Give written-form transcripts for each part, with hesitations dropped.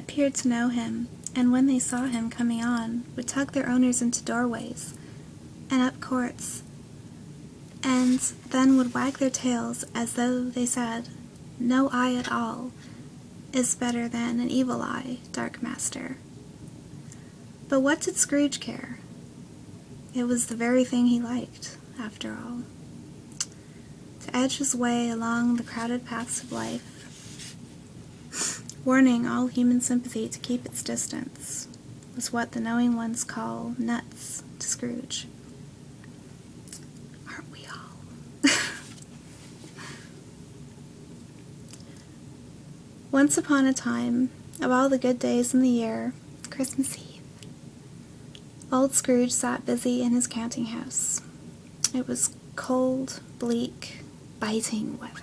appeared to know him, and when they saw him coming on, would tug their owners into doorways and up courts, and then would wag their tails as though they said, "No eye at all is better than an evil eye, dark master." But what did Scrooge care? It was the very thing he liked, after all. To edge his way along the crowded paths of life, warning all human sympathy to keep its distance, was what the knowing ones call nuts to Scrooge. Aren't we all? Once upon a time, of all the good days in the year, Christmas Eve, old Scrooge sat busy in his counting house. It was cold, bleak, biting weather.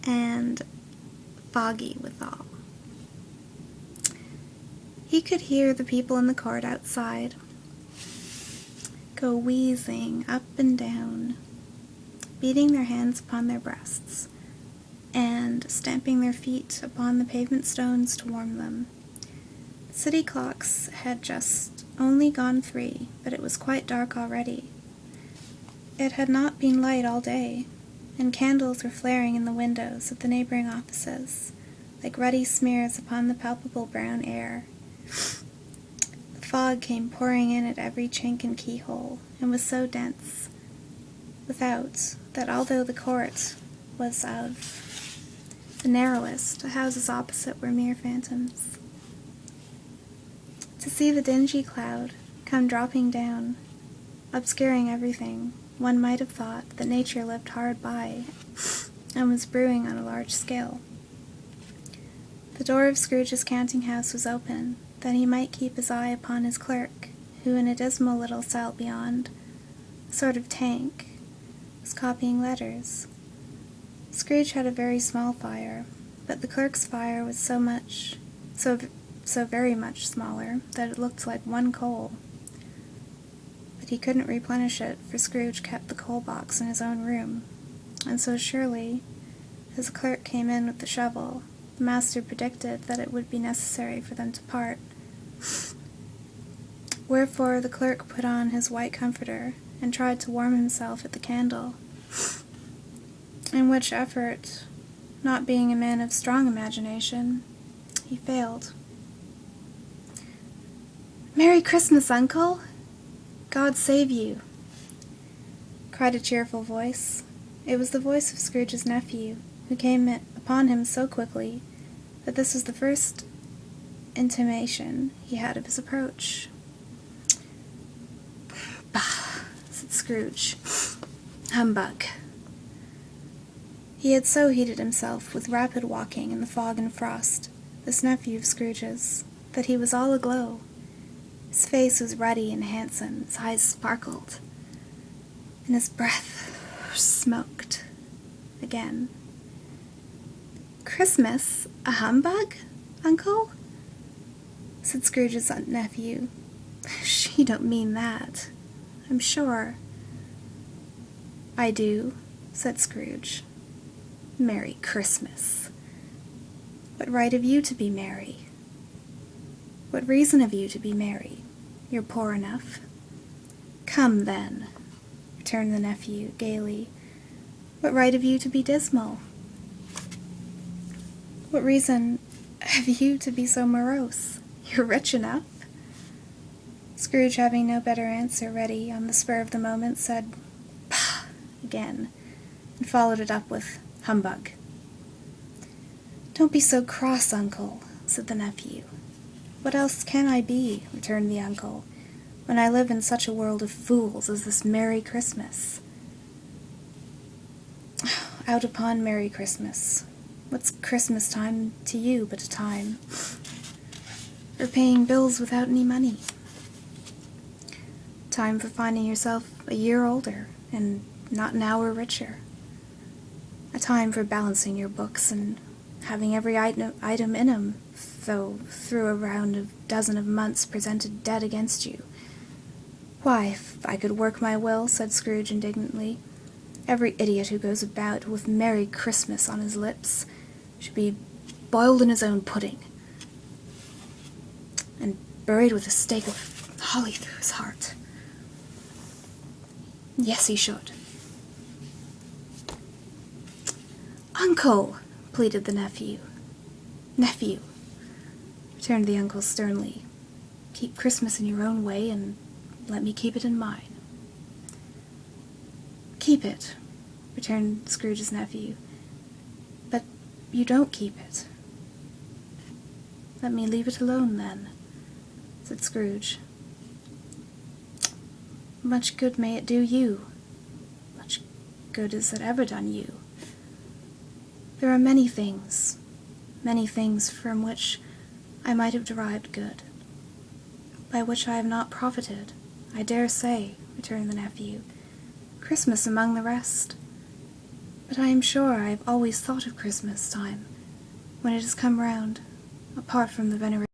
And foggy withal. He could hear the people in the court outside go wheezing up and down, beating their hands upon their breasts, and stamping their feet upon the pavement stones to warm them. City clocks had just only gone 3, but it was quite dark already. It had not been light all day, and candles were flaring in the windows of the neighboring offices, like ruddy smears upon the palpable brown air. The fog came pouring in at every chink and keyhole, and was so dense without that although the court was of the narrowest, the houses opposite were mere phantoms. To see the dingy cloud come dropping down, obscuring everything, one might have thought that nature lived hard by and was brewing on a large scale. The door of Scrooge's counting house was open, that he might keep his eye upon his clerk, who in a dismal little cell beyond, a sort of tank, was copying letters. Scrooge had a very small fire, but the clerk's fire was so very much smaller that it looked like one coal. But he couldn't replenish it, for Scrooge kept the coal box in his own room, and so surely, as the clerk came in with the shovel, the master predicted that it would be necessary for them to part. Wherefore the clerk put on his white comforter and tried to warm himself at the candle, in which effort, not being a man of strong imagination, he failed. "Merry Christmas, Uncle! God save you!" cried a cheerful voice. It was the voice of Scrooge's nephew, who came upon him so quickly that this was the first intimation he had of his approach. "Bah!" said Scrooge. "Humbug!" He had so heated himself with rapid walking in the fog and frost, this nephew of Scrooge's, that he was all aglow. His face was ruddy and handsome, his eyes sparkled, and his breath smoked again. "Christmas a humbug, Uncle?" said Scrooge's nephew. "You don't mean that, I'm sure." "I do," said Scrooge. "Merry Christmas. What right have you to be merry? What reason have you to be merry? You're poor enough." "Come, then," returned the nephew, gaily. "What right have you to be dismal? What reason have you to be so morose? You're rich enough." Scrooge, having no better answer ready on the spur of the moment, said, "Pah!" again, and followed it up with, "Humbug." "Don't be so cross, Uncle," said the nephew. "What else can I be," returned the uncle, "when I live in such a world of fools as this Merry Christmas?" "Out upon Merry Christmas. What's Christmas time to you but a time for paying bills without any money? Time for finding yourself a year older and not an hour richer. A time for balancing your books and having every item in 'em, though through a round of dozen of months presented dead against you." "Why, if I could work my will," said Scrooge indignantly, Every idiot who goes about with Merry Christmas on his lips should be boiled in his own pudding and buried with a stake of holly through his heart. Yes, he should. Uncle, pleaded the nephew. Nephew, returned the uncle sternly. Keep Christmas in your own way and let me keep it in mine. Keep it, returned Scrooge's nephew. But you don't keep it. Let me leave it alone, then, said Scrooge. Much good may it do you. Much good has it ever done you. There are many things from which I might have derived good, by which I have not profited, I dare say, returned the nephew, Christmas among the rest. But I am sure I have always thought of Christmas time, when it has come round, apart from the veneration